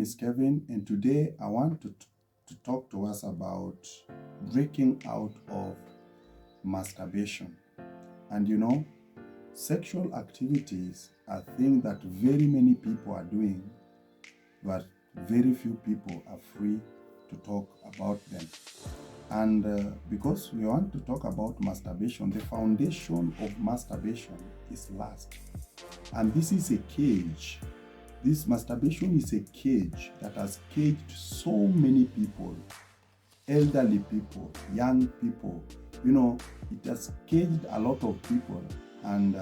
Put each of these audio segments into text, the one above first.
is Kevin, and today I want to talk to us about breaking out of masturbation. And sexual activities are things that very many people are doing, but very few people are free to talk about them. And because we want to talk about masturbation, the foundation of masturbation is lust. And this is a cage. This masturbation is a cage that has caged so many people, elderly people, young people. It has caged a lot of people and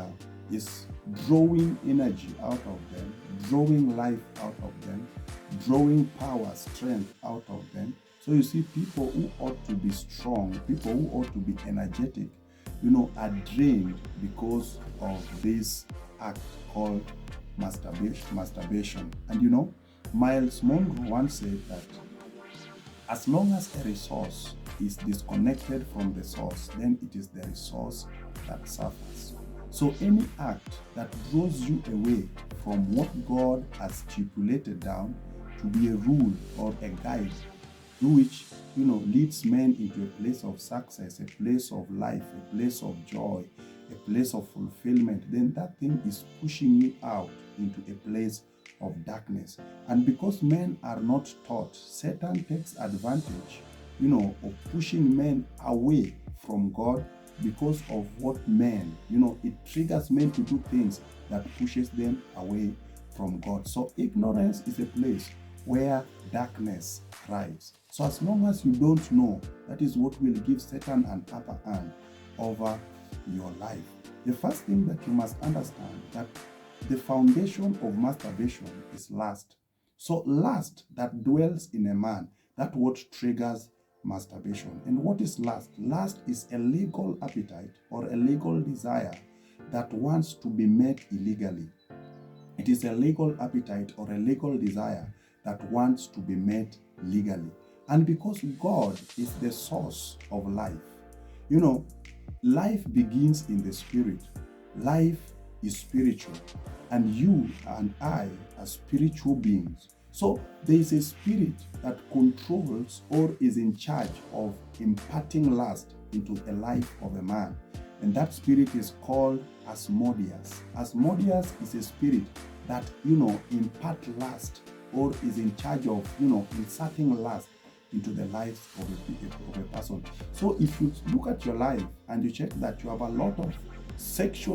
is drawing energy out of them, drawing life out of them, drawing power, strength out of them. So you see, people who ought to be strong, people who ought to be energetic, are drained because of this act called masturbation. And Miles Monroe once said that as long as a resource is disconnected from the source, then it is the resource that suffers. So any act that draws you away from what God has stipulated down to be a rule or a guide through which leads men into a place of success, a place of life, a place of joy, a place of fulfillment, then that thing is pushing you out into a place of darkness. And because men are not taught, Satan takes advantage, of pushing men away from God because of what men, it triggers men to do things that pushes them away from God. So ignorance is a place where darkness thrives. So as long as you don't know, that is what will give Satan an upper hand over your life. The first thing that you must understand that the foundation of masturbation is lust. So lust that dwells in a man, that's what triggers masturbation. And what is lust? Lust is a legal appetite or a legal desire that wants to be met illegally. It is a legal appetite or a legal desire that wants to be met legally. And because God is the source of life, life begins in the spirit. Life is spiritual, and you and I are spiritual beings. So there is a spirit that controls or is in charge of imparting lust into the life of a man. And that spirit is called Asmodeus. Asmodeus is a spirit that, impart lust or is in charge of, inserting lust into the lives of a person. So if you look at your life and you check that you have a lot of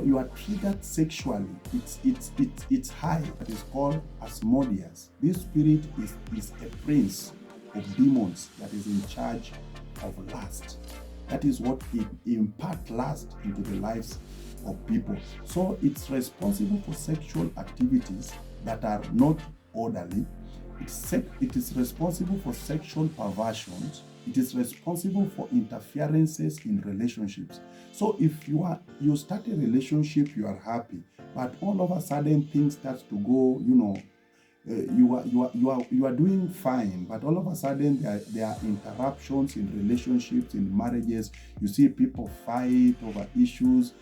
you are triggered sexually, it's high. That is called Asmodeus. This spirit is a prince of demons that is in charge of lust. That is what it imparts lust into the lives of people. So it's responsible for sexual activities that are not orderly. It is responsible for sexual perversions. It is responsible for interferences in relationships. So if you start a relationship, you are happy, but all of a sudden things start to go, you are doing fine, but all of a sudden there are interruptions in relationships, in marriages. You see people fight over issues.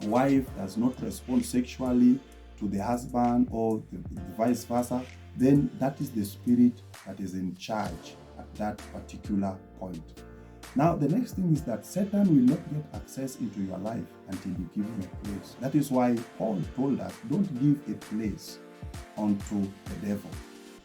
Wife does not respond sexually to the husband or the vice versa. Then that is the spirit that is in charge at that particular point. Now, the next thing is that Satan will not get access into your life until you give him a place. That is why Paul told us, don't give a place unto the devil.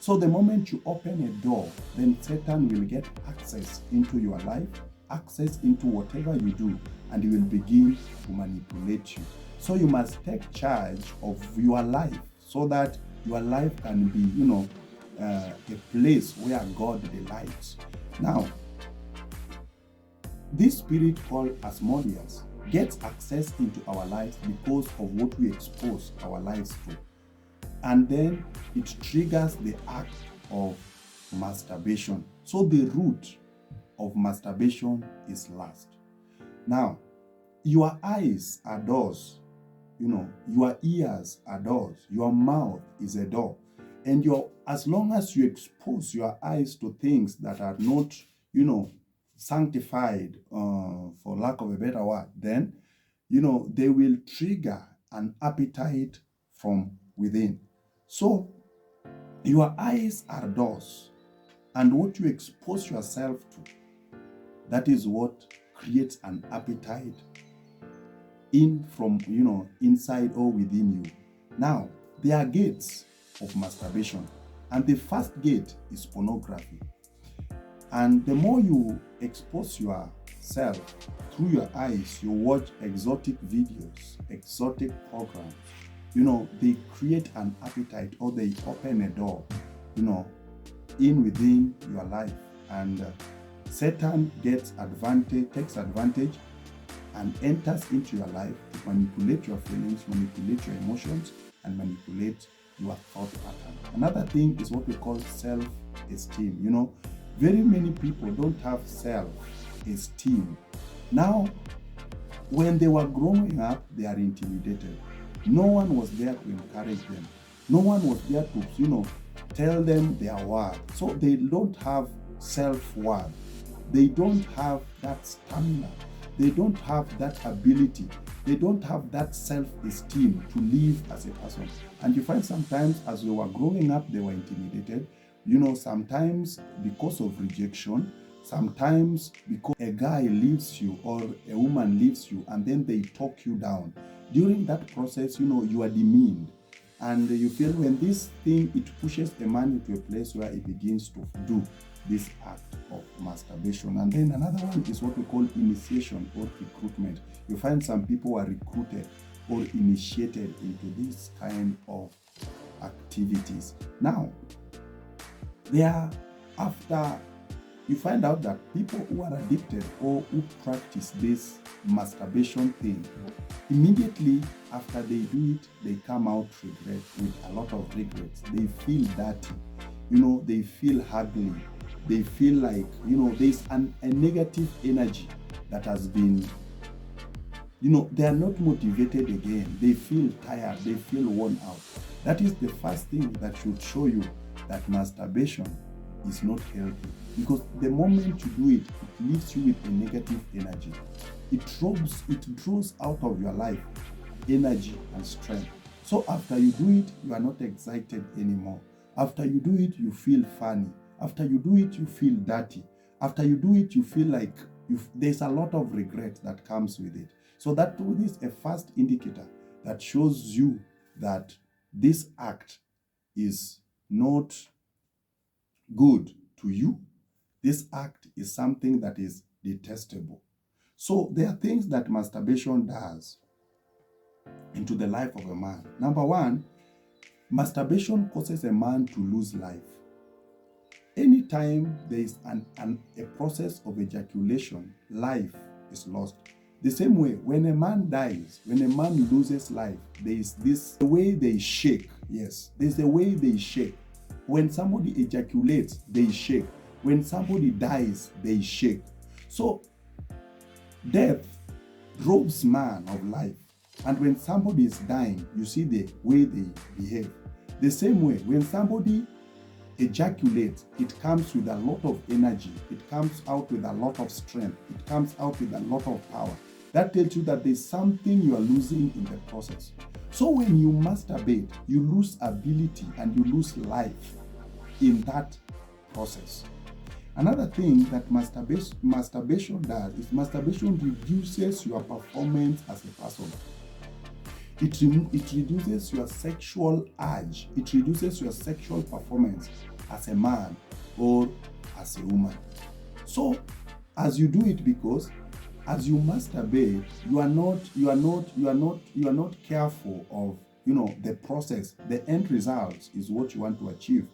So the moment you open a door, then Satan will get access into your life, access into whatever you do, and he will begin to manipulate you. So you must take charge of your life so that your life can be, a place where God delights. Now, this spirit called Asmodeus gets access into our lives because of what we expose our lives to. And then it triggers the act of masturbation. So the root of masturbation is lust. Now, your eyes are doors. Your ears are doors. Your mouth is a door. And as long as you expose your eyes to things that are not, sanctified, for lack of a better word, then, they will trigger an appetite from within. So Your eyes are doors, and what you expose yourself to, that is what creates an appetite in from, inside or within you. Now, there are gates of masturbation, and the first gate is pornography. And the more you expose yourself through your eyes, you watch exotic videos, exotic programs, they create an appetite, or they open a door, in within your life. And Satan takes advantage and enters into your life to manipulate your feelings, manipulate your emotions, and manipulate your thought pattern. Another thing is what we call self-esteem. Very many people don't have self-esteem. Now, when they were growing up, they are intimidated. No one was there to encourage them. No one was there to, tell them their worth. So they don't have self-worth. They don't have that stamina. They don't have that ability. They don't have that self-esteem to live as a person. And you find sometimes as they were growing up, they were intimidated. Sometimes because of rejection, sometimes because a guy leaves you or a woman leaves you and then they talk you down. During that process, you are demeaned. And you feel when this thing, it pushes a man into a place where he begins to do this act of masturbation. And then another one is what we call initiation or recruitment. You find some people are recruited or initiated into this kind of activities. Now, thereafter, you find out that people who are addicted or who practice this masturbation thing, immediately after they do it, they come out with a lot of regrets. They feel dirty, they feel ugly. They feel like, there's a negative energy that has been, they are not motivated again. They feel tired. They feel worn out. That is the first thing that should show you that masturbation is not healthy. Because the moment you do it, it leaves you with a negative energy. It draws out of your life energy and strength. So after you do it, you are not excited anymore. After you do it, you feel funny. After you do it, you feel dirty. After you do it, you feel like there's a lot of regret that comes with it. So that is a first indicator that shows you that this act is not good to you. This act is something that is detestable. So there are things that masturbation does into the life of a man. Number one, masturbation causes a man to lose life. Anytime there is a process of ejaculation, life is lost. The same way, when a man dies, when a man loses life, there is the way they shake. Yes, there's a way they shake. When somebody ejaculates, they shake. When somebody dies, they shake. So, death robs man of life. And when somebody is dying, you see the way they behave. The same way, when somebody ejaculates, it comes with a lot of energy. It comes out with a lot of strength. It comes out with a lot of power. That tells you that there's something you are losing in the process. So when you masturbate, you lose ability and you lose life in that process. Another thing that masturbation does is masturbation reduces your performance as a person. It reduces your sexual urge. It reduces your sexual performance as a man or as a woman. So, as you do it, because as you masturbate, you are not careful of the process. The end result is what you want to achieve.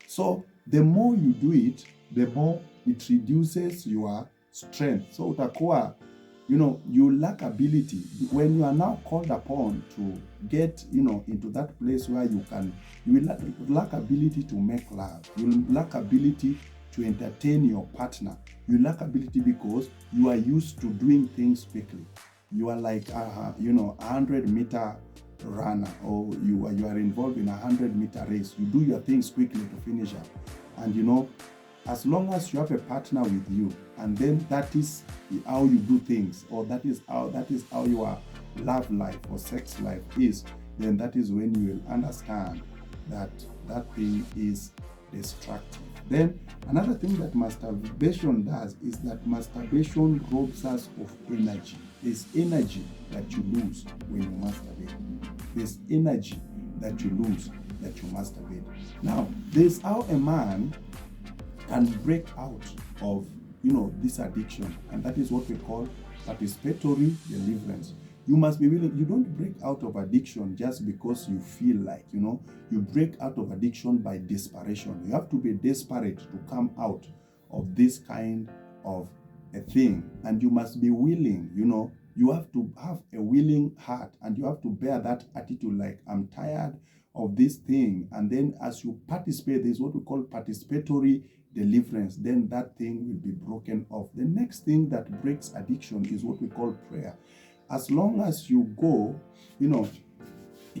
So, the more you do it, the more it reduces your strength. So, utakuwa you lack ability. When you are now called upon to get, into that place where you will lack ability to make love. You will lack ability to entertain your partner. You lack ability because you are used to doing things quickly. You are like, 100-meter runner, or you are involved in a 100-meter race. You do your things quickly to finish up. And as long as you have a partner with you, and then that is how you do things, or that is how your love life or sex life is, then that is when you will understand that that thing is destructive. Then another thing that masturbation does is that masturbation robs us of energy. There's energy that you lose when you masturbate. There's energy that you lose that you masturbate. Now, there's how a man can break out of this addiction, and that is what we call participatory deliverance. You must be willing. You don't break out of addiction just because you feel like, you break out of addiction by desperation. You have to be desperate to come out of this kind of a thing, and you must be willing. You have to have a willing heart, and you have to bear that attitude like, I'm tired of this thing. And then as you participate, there's what we call participatory deliverance. Then that thing will be broken off. The next thing that breaks addiction is what we call prayer. As long as you go,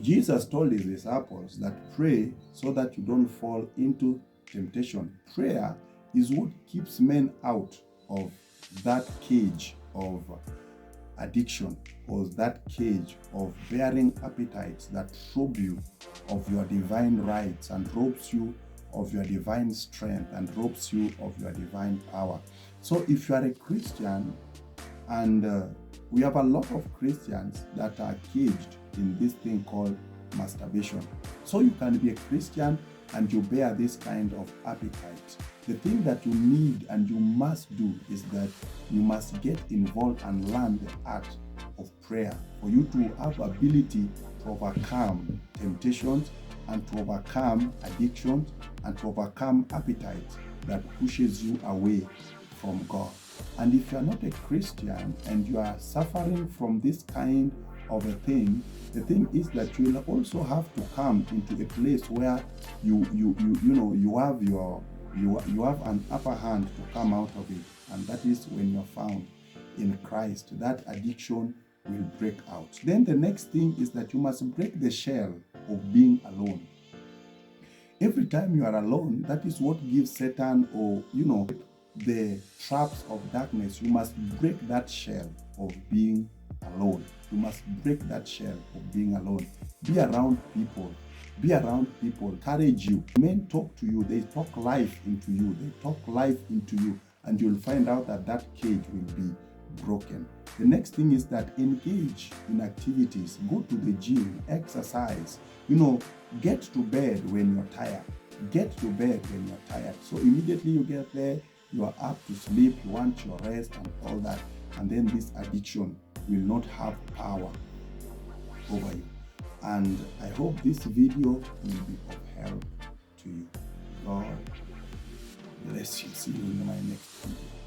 Jesus told his disciples that pray so that you don't fall into temptation. Prayer is what keeps men out of that cage of addiction, or that cage of bearing appetites that rob you of your divine rights, and robs you of your divine strength, and robs you of your divine power. So if you are a Christian, and we have a lot of Christians that are caged in this thing called masturbation. So you can be a Christian and you bear this kind of appetite. The thing that you need and you must do is that you must get involved and learn the art of prayer for you to have ability to overcome temptations, and to overcome addictions, and to overcome appetite that pushes you away from God. And if you are not a Christian and you are suffering from this kind of a thing, the thing is that you will also have to come into a place where you have an upper hand to come out of it, and that is when you're found in Christ. That addiction will break out. Then the next thing is that you must break the shell of being alone. Every time you are alone, that is what gives Satan, or the traps of darkness. You must break that shell of being alone. You must break that shell of being alone. Be around people. Be around people. Encourage you. Men talk to you. They talk life into you. They talk life into you. And you'll find out that that cage will be broken. The next thing is that engage in activities. Go to the gym. Exercise. Get to bed when you're tired. Get to bed when you're tired. So immediately you get there, you are up to sleep, you want your rest and all that. And then this addiction will not have power over you. And I hope this video will be of help to you. God bless you. See you in my next video.